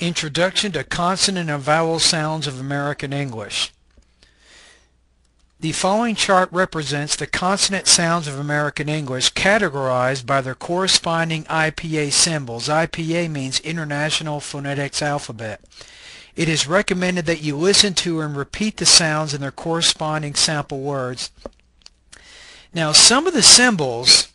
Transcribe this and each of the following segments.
Introduction to Consonant and Vowel Sounds of American English. The following chart represents the consonant sounds of American English categorized by their corresponding IPA symbols. IPA means International Phonetics Alphabet. It is recommended that you listen to and repeat the sounds in their corresponding sample words. Now, some of the symbols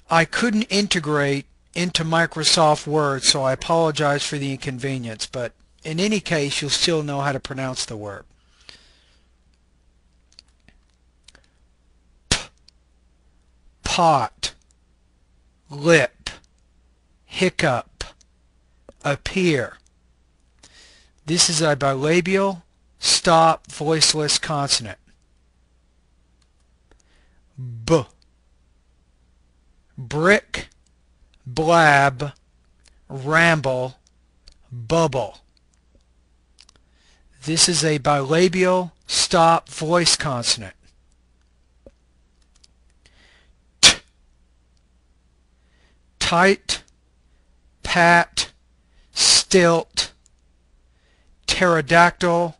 I couldn't integrate into Microsoft Word, so I apologize for the inconvenience, but in any case you'll still know how to pronounce the word. P, pot, lip, hiccup, appear. This is a bilabial stop voiceless consonant. B, brick, blab, ramble, bubble. This is a bilabial stop voice consonant. T, tight, pat, stilt, pterodactyl,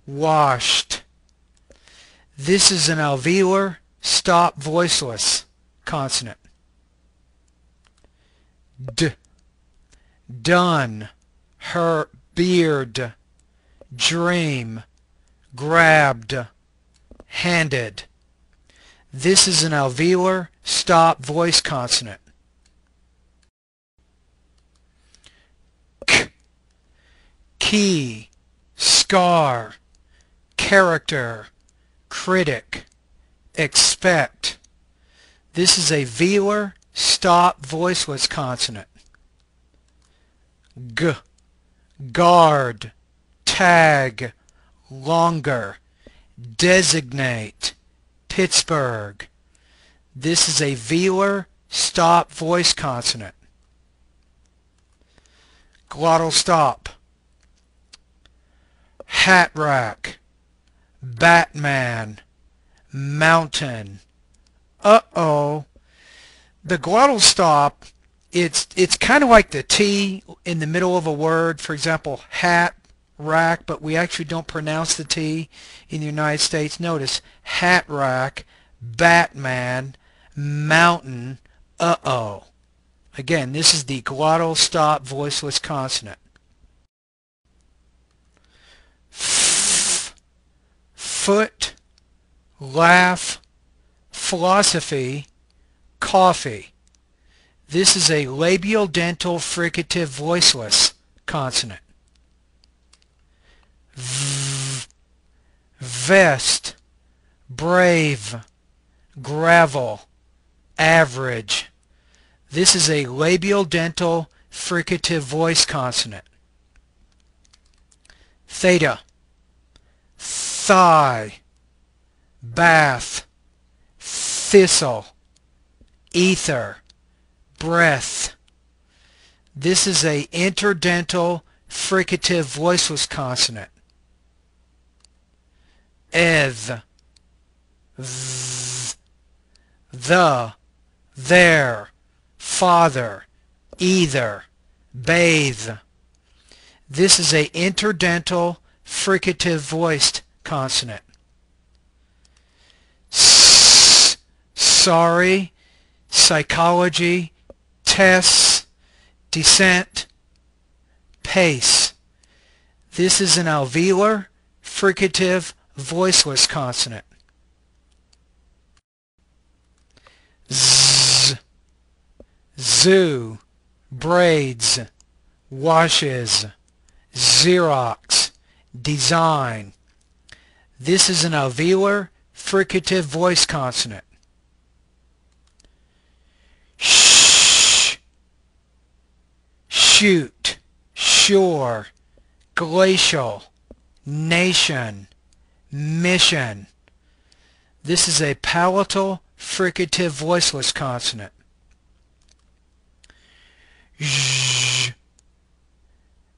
washed. This is an alveolar stop voiceless consonant. D, done, her, beard, dream, grabbed, handed. This is an alveolar stop voice consonant. K, key, scar, character, critic, expect. This is a velar stop voiceless consonant. G, guard, tag, longer, designate, Pittsburgh. This is a velar stop voice consonant. Glottal stop. Hat rack, Batman, mountain. Uh-oh. The glottal stop, it's kind of like the T in the middle of a word. For example, hat, rack, but we actually don't pronounce the T in the United States. Notice, hat rack, Batman, mountain, uh-oh. Again, this is the glottal stop voiceless consonant. F, foot, laugh, philosophy, coffee. This is a labial dental fricative voiceless consonant. V, vest, brave, gravel, average. This is a labial dental fricative voice consonant. Theta, thigh, bath, thistle, ether, breath. This is a interdental fricative voiceless consonant. Eth, the, there, father, either, bathe. This is a interdental fricative voiced consonant. S, sorry, psychology, tests, descent, pace. This is an alveolar fricative voiceless consonant. Z, zoo, braids, washes, Xerox, design. This is an alveolar fricative voice consonant. Sh, shoot, shore, glacial, nation, mission. This is a palatal fricative voiceless consonant. Zh,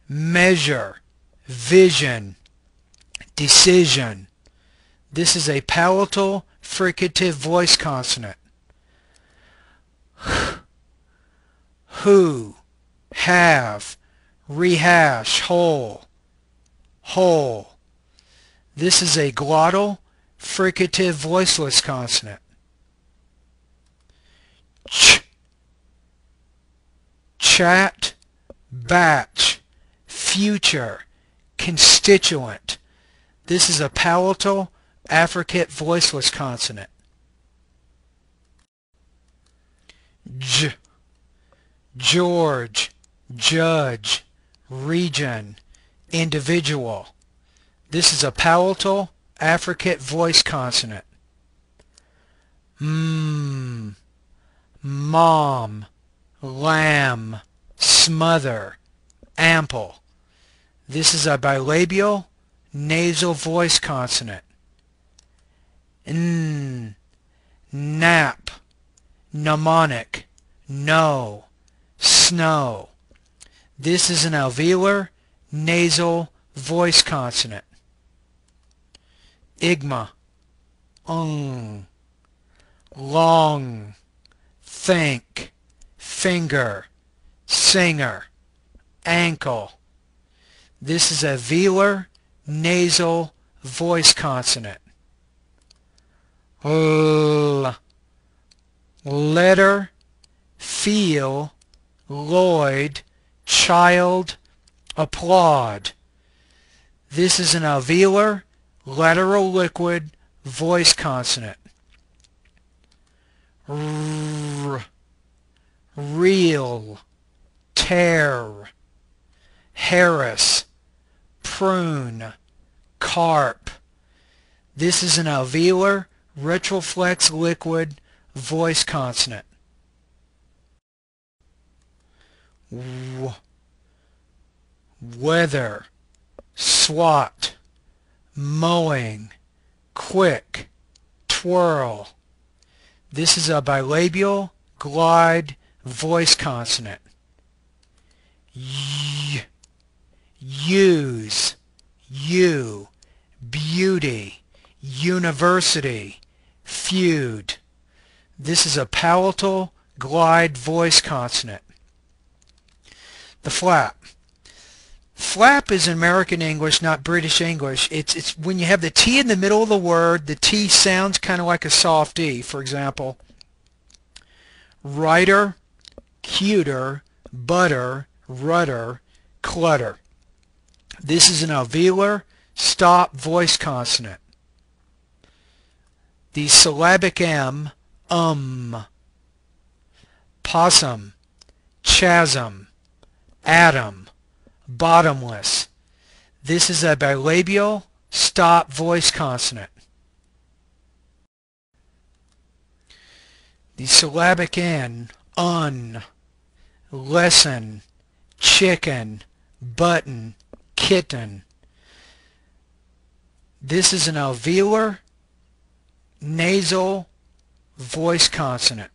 measure, vision, decision. This is a palatal fricative voice consonant. Who, have, rehash, whole, whole. This is a glottal, fricative, voiceless consonant. Ch, chat, batch, future, constituent. This is a palatal, affricate, voiceless consonant. J, George, judge, region, individual. This is a palatal, affricate, voice consonant. Mom, lamb, smother, ample. This is a bilabial, nasal voice consonant. Nap, mnemonic, no, snow. This is an alveolar, nasal voice consonant. Igma, long, think, finger, singer, ankle. This is a velar, nasal voice consonant. Letter, feel, Lloyd, child, applaud. This is an alveolar, lateral liquid voice consonant. Reel, tear, Harris, prune, carp. This is an alveolar, retroflex liquid voice consonant. Weather, swat, mowing, quick, twirl. This is a bilabial, glide, voice consonant. Use, you, beauty, university, feud. This is a palatal, glide, voice consonant. The flap. Flap is American English, not British English. It's when you have the T in the middle of the word, the T sounds kind of like a soft E. For example, writer, cuter, butter, rudder, clutter. This is an alveolar, stop voice consonant. The syllabic M, possum, chasm, atom, bottomless. This is a bilabial, stop voice consonant. The syllabic N, lesson, chicken, button, kitten. This is an alveolar, nasal voice consonant.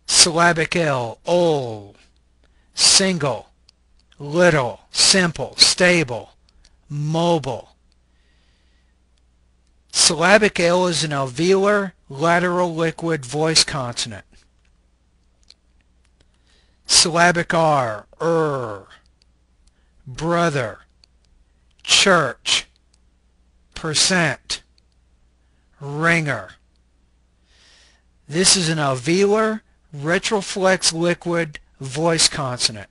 Syllabic L, old, single, little, simple, stable, mobile. Syllabic L is an alveolar, lateral liquid voice consonant. Syllabic R, brother, church, percent, ringer. This is an alveolar, retroflex liquid voice consonant.